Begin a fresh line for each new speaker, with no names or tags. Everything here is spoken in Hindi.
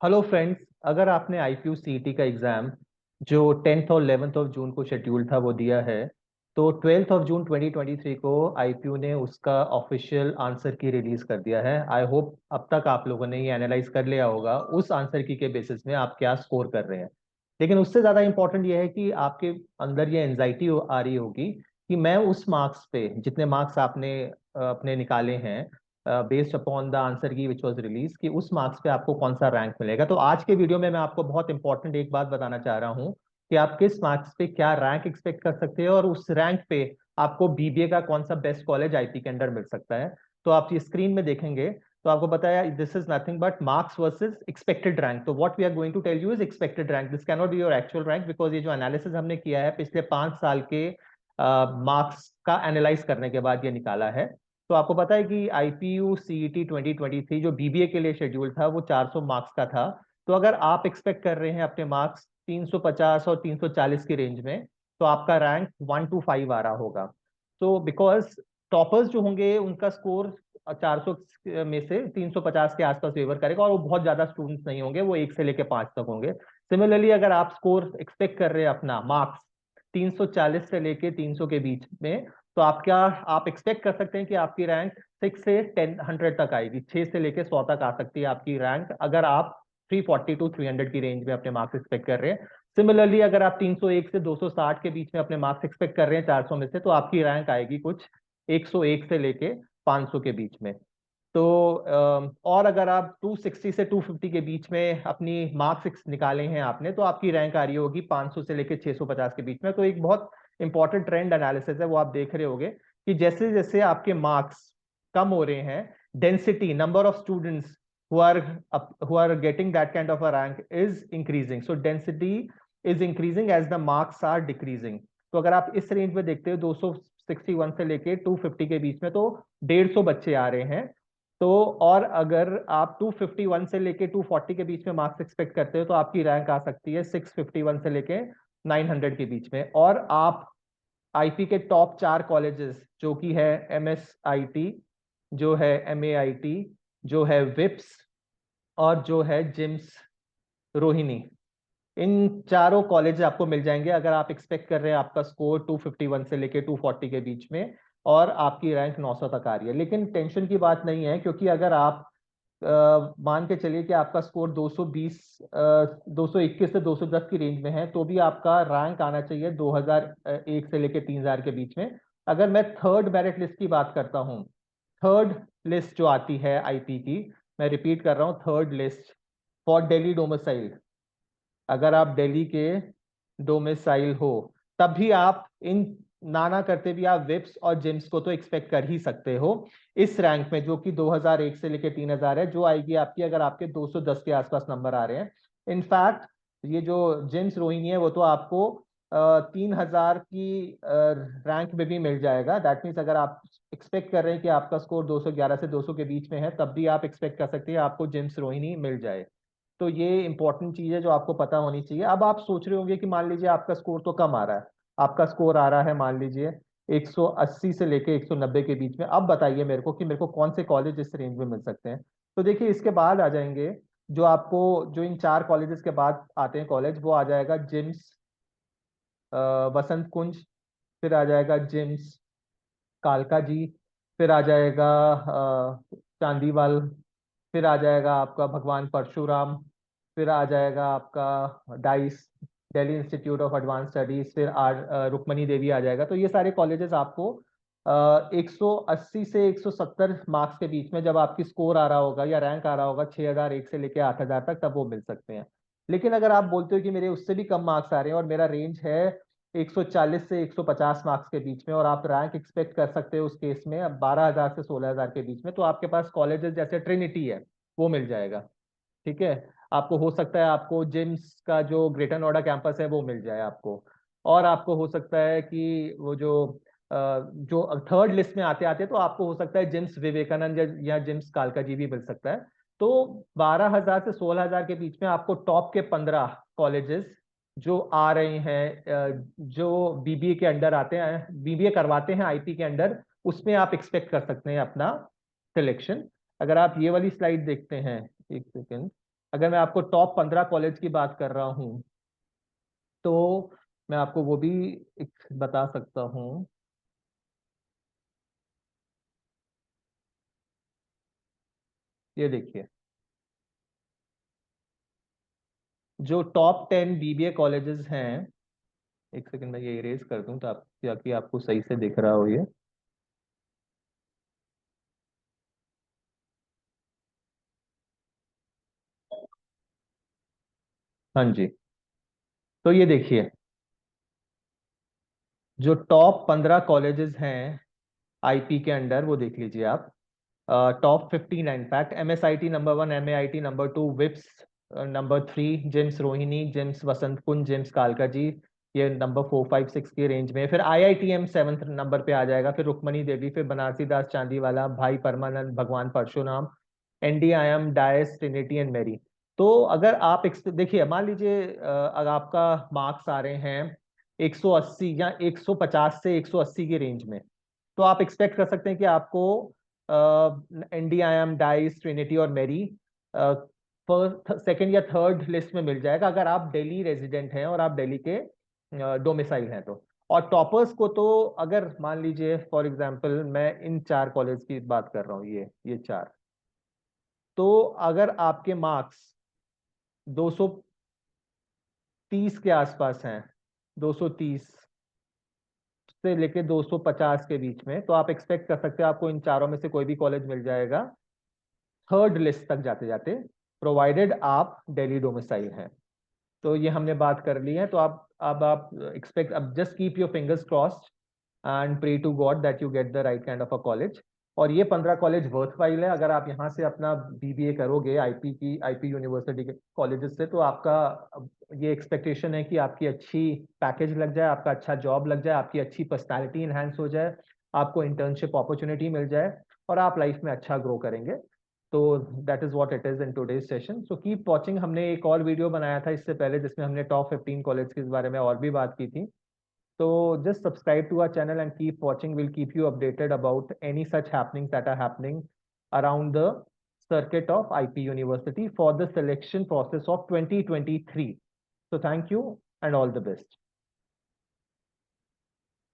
Hello friends. अगर आपने आईपीयू सीईटी का एग्ज़ाम जो 10th और 11th ऑफ जून को शेड्यूल था वो दिया है, तो 12th ऑफ जून 2023 को आईपीयू ने उसका ऑफिशियल आंसर की रिलीज कर दिया है। आई होप अब तक आप लोगों ने ये एनालाइज कर लिया होगा उस आंसर की के बेसिस में आप क्या स्कोर कर रहे हैं। लेकिन उससे ज़्यादा इंपॉर्टेंट ये है कि आपके अंदर ये एंजाइटी आ रही होगी कि मैं उस मार्क्स पे जितने मार्क्स आपने अपने निकाले हैं बेस्ड अपॉन द आंसर की विच वाज रिलीज, कि उस मार्क्स पे आपको कौन सा रैंक मिलेगा। तो आज के वीडियो में मैं आपको बहुत इंपॉर्टेंट एक बात बताना चाह रहा हूँ कि आप किस मार्क्स पे क्या रैंक एक्सपेक्ट कर सकते हैं और उस रैंक पे आपको बीबीए का कौन सा बेस्ट कॉलेज आईपी के अंडर मिल सकता है। तो आप ये स्क्रीन में देखेंगे तो आपको बताया this is nothing but marks versus expected rank. तो what we are going to tell you is expected rank, this can not be your actual rank, because ये जो एनालिसिस हमने किया है पिछले 5 साल के मार्क्स का एनालाइज करने के बाद ये निकाला है। तो आपको पता है कि आईपीयू सीईटी 2023 जो बीबीए के लिए शेड्यूल था वो 400 मार्क्स का था। तो अगर आप एक्सपेक्ट कर रहे हैं अपने मार्क्स 350 और 340 की रेंज में, तो आपका रैंक 1 to 5 आ रहा होगा। तो बिकॉज टॉपर्स जो होंगे उनका स्कोर 400 में से 350 के आसपास फेवर करेगा, और वो बहुत ज्यादा स्टूडेंट्स नहीं होंगे, वो 1 से लेके 5 तक होंगे। सिमिलरली अगर आप स्कोर एक्सपेक्ट कर रहे हैं अपना मार्क्स 340 से लेके 300 के बीच में, तो आप एक्सपेक्ट कर सकते हैं कि आपकी रैंक 6 से 100 तक आएगी, 6 से लेके 100 तक आ सकती है आपकी रैंक, अगर आप 340 to 300 की रेंज में अपने मार्क्स एक्सपेक्ट कर रहे हैं। सिमिलरली अगर आप 301 से 260 के बीच में अपने मार्क्स एक्सपेक्ट कर रहे हैं 400 में से, तो आपकी रैंक आएगी कुछ 101 से लेके 500 के बीच में। तो और अगर आप 260 से 250 के बीच में अपनी मार्क्स निकाले हैं आपने, तो आपकी रैंक आ रही होगी 500 से लेके 650 के बीच में। तो एक बहुत इंपॉर्टेंट ट्रेंड एनालिसिस है, वो आप देख रहे होगे कि जैसे जैसे आपके मार्क्स कम हो रहे हैं, density number of students who are getting that kind of a rank is increasing, so density is increasing as the marks are decreasing. तो अगर आप इस रेंज में देखते हो 261 से लेके 250 के बीच में, तो 150 बच्चे आ रहे हैं। तो और अगर आप 251 से लेके 240 के बीच में मार्क्स एक्सपेक्ट करते हो, तो आपकी रैंक आ सकती है 651 से लेके 900 के बीच में। और आप आईपी के टॉप 4 कॉलेजेस जो कि है एमएसआईटी, जो है एमएआईटी, जो है विप्स, और जो है जिम्स रोहिणी, इन चारों कॉलेज आपको मिल जाएंगे अगर आप एक्सपेक्ट कर रहे हैं आपका स्कोर 251 से लेके 240 के बीच में और आपकी रैंक 900 तक आ रही है। लेकिन टेंशन की बात नहीं है, क्योंकि अगर आप मान के चलिए कि आपका स्कोर 220 221 से 210 की रेंज में है, तो भी आपका रैंक आना चाहिए 2001 से लेके 3000 के बीच में। अगर मैं थर्ड मेरिट लिस्ट की बात करता हूँ, थर्ड लिस्ट जो आती है आईपी की, मैं रिपीट कर रहा हूँ, third list for Delhi domicile, अगर आप दिल्ली के डोमिसाइल हो, तब भी आप इन नाना करते भी आप विप्स और जिम्स को तो एक्सपेक्ट कर ही सकते हो इस रैंक में, जो कि 2001 से लेके 3000 है, जो आएगी आपकी अगर आपके 210 के आसपास नंबर आ रहे हैं। इनफैक्ट ये जो जिम्स रोहिणी है वो तो आपको 3000 की रैंक में भी मिल जाएगा। दैट मीन्स अगर आप एक्सपेक्ट कर रहे हैं कि आपका स्कोर 211 से 200 के बीच में है, तब भी आप एक्सपेक्ट कर सकते हैं आपको जिम्स रोहिणी मिल जाए। तो ये इंपॉर्टेंट चीज है जो आपको पता होनी चाहिए। अब आप सोच रहे होंगे कि मान लीजिए आपका स्कोर तो कम आ रहा है, आपका स्कोर आ रहा है मान लीजिए 180 से लेके 190 के बीच में, अब बताइए मेरे को कि मेरे को कौन से कॉलेज इस रेंज में मिल सकते हैं। तो देखिए इसके बाद आ जाएंगे जो आपको, जो इन 4 कॉलेजेस के बाद आते हैं कॉलेज, वो आ जाएगा जिम्स वसंत कुंज, फिर आ जाएगा जिम्स कालका जी, फिर आ जाएगा चांदीवाल, फिर आ जाएगा आपका भगवान परशुराम, फिर आ जाएगा आपका dice, Delhi institute of advance studies, फिर रुक्मणी देवी आ जाएगा। तो ये सारे कॉलेजेस आपको 180 से 170 मार्क्स के बीच में, जब आपकी स्कोर आ रहा होगा या रैंक आ रहा होगा 6001 से लेके 8000 तक, तब वो मिल सकते हैं। लेकिन अगर आप बोलते हो कि मेरे उससे भी कम मार्क्स आ रहे हैं और मेरा रेंज है 140 से 150 मार्क्स के बीच में, और आप रैंक एक्सपेक्ट कर सकते हो उस केस में अब 12000 से 16000 के बीच में, तो आपके पास कॉलेजेस जैसे ट्रिनिटी है वो मिल जाएगा। ठीक है, आपको हो सकता है आपको जिम्स का जो ग्रेटर नोएडा कैंपस है वो मिल जाए आपको, और आपको हो सकता है कि वो जो थर्ड लिस्ट में आते आते तो आपको हो सकता है जिम्स विवेकानंद या जिम्स कालका जी भी मिल सकता है। तो 12000 से 16000 के बीच में आपको टॉप के 15 कॉलेजेस जो आ रहे हैं, जो बीबीए के अंडर आते हैं, बीबीए करवाते हैं आईपी के अंडर, उसमें आप एक्सपेक्ट कर सकते हैं अपना सिलेक्शन। अगर आप ये वाली स्लाइड देखते हैं, एक सेकेंड, अगर मैं आपको टॉप 15 कॉलेज की बात कर रहा हूँ तो मैं आपको वो भी एक बता सकता हूँ। ये देखिए, जो टॉप 10 बीबीए कॉलेजेस हैं, एक सेकंड मैं ये इरेज कर दूं ताकि आपको सही से दिख रहा हो ये। हाँ जी, तो ये देखिए, जो टॉप 15 कॉलेजेस हैं आईपी के अंडर, वो देख लीजिए आप। टॉप 15 है in fact. MSIT number 1, MAIT number 2, विप्स नंबर 3, जेम्स रोहिणी, जेम्स वसंत कुंज, जेम्स कालका जी, ये नंबर 4, 5, 6 के रेंज में। फिर IITM 7th नंबर पे आ जाएगा, फिर रुक्मणी देवी, फिर बनारसी दास Chandiwala, Bhai Parmanand, Bhagwan Parshuram, NDIM, DIAS, Trinity and Mary. तो अगर आप देखिए, मान लीजिए अगर आपका मार्क्स आ रहे हैं 180 या 150 से 180 की रेंज में, तो आप एक्सपेक्ट कर सकते हैं कि आपको NDIM, डाइस, ट्रिनिटी और मेरी फर्स्ट, सेकेंड या थर्ड लिस्ट में मिल जाएगा, अगर आप दिल्ली रेजिडेंट हैं और आप दिल्ली के डोमिसाइल हैं तो। और टॉपर्स को तो, अगर मान लीजिए फॉर एग्जांपल मैं इन 4 कॉलेज की बात कर रहा हूँ, ये 4, तो अगर आपके मार्क्स 230 के आसपास हैं, 230 से लेके 250 के बीच में, तो आप एक्सपेक्ट कर सकते हैं आपको इन चारों में से कोई भी कॉलेज मिल जाएगा थर्ड लिस्ट तक जाते जाते, प्रोवाइडेड आप दिल्ली डोमिसाइल हैं। तो ये हमने बात कर ली है। तो आप एक्सपेक्ट, अब just keep your fingers crossed and pray to God that you get the right kind of a college. और ये 15 कॉलेज वर्थवाइल है। अगर आप यहाँ से अपना BBA करोगे आईपी यूनिवर्सिटी के कॉलेजेस से, तो आपका ये एक्सपेक्टेशन है कि आपकी अच्छी पैकेज लग जाए, आपका अच्छा जॉब लग जाए, आपकी अच्छी पर्सनैलिटी इन्हांस हो जाए, आपको इंटर्नशिप अपॉर्चुनिटी मिल जाए और आप लाइफ में अच्छा ग्रो करेंगे। तो that is what it is in today's session. So keep watching. हमने एक और वीडियो बनाया था इससे पहले जिसमें हमने टॉप 15 कॉलेज के बारे में और भी बात की थी। So just subscribe to our channel and keep watching. We'll keep you updated about any such happenings that are happening around the circuit of IP University for the selection process of 2023. So thank you and all the best.